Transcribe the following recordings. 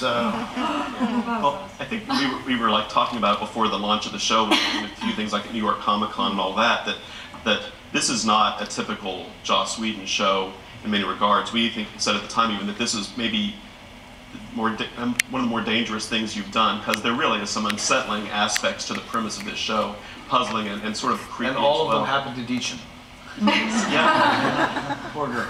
Well, I think we were like talking about before the launch of the show, with a few things like New York Comic Con and all that, that this is not a typical Joss Whedon show in many regards. We said at the time even that this is maybe one of the more dangerous things you've done, because there really is some unsettling aspects to the premise of this show, puzzling and sort of creepy. And all as well. of them happen to Deachin. Yeah. Poor girl.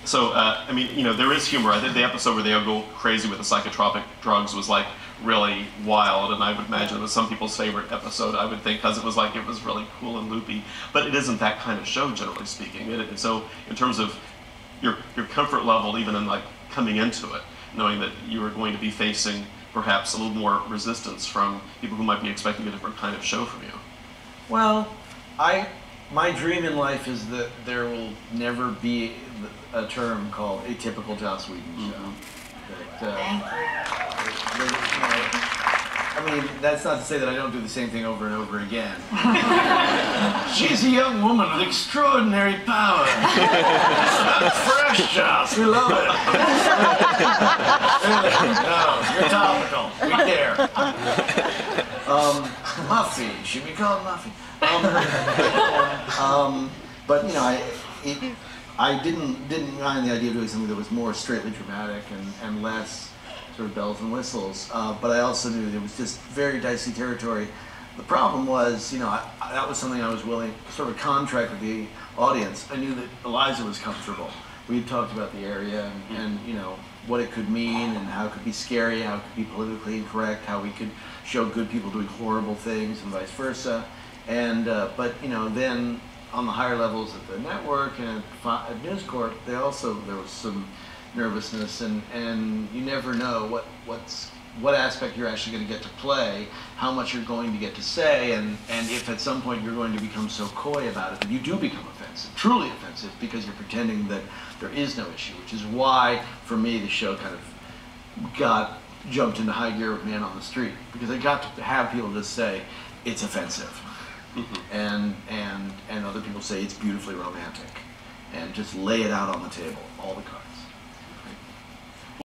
So, I mean, you know, there is humor. I think the episode where they go crazy with the psychotropic drugs was like really wild, and I would imagine it was some people's favorite episode, I would think, because it was like, it was really cool and loopy. But it isn't that kind of show, generally speaking. And so, in terms of your comfort level, even in like coming into it, knowing that you were going to be facing perhaps a little more resistance from people who might be expecting a different kind of show from you. Well, my dream in life is that there will never be a term called a typical Joss Whedon show. Thank you. I mean, that's not to say that I don't do the same thing over and over again. She's a young woman with extraordinary power. That's fresh, Joss. We love it. No, you're topical. We care. Muffy. Should we call it Muffy? But you know, I didn't mind the idea of doing something that was more straightly dramatic and less sort of bells and whistles. But I also knew it was just very dicey territory. The problem was, you know, that was something I was willing to sort of contract with the audience. I knew that Eliza was comfortable. We had talked about the area and you know, what it could mean and how it could be scary, how it could be politically incorrect, how we could show good people doing horrible things and vice versa. And but you know, then on the higher levels at the network and at News Corp, there was some nervousness, and you never know what aspect you're actually going to get to play, how much you're going to get to say, and if at some point you're going to become so coy about it that you do become offensive, truly offensive, because you're pretending that there is no issue, which is why, for me, the show kind of jumped into high gear with Man on the Street, because I got to have people just say, it's offensive. And other people say it's beautifully romantic, and just lay it out on the table, all the cards.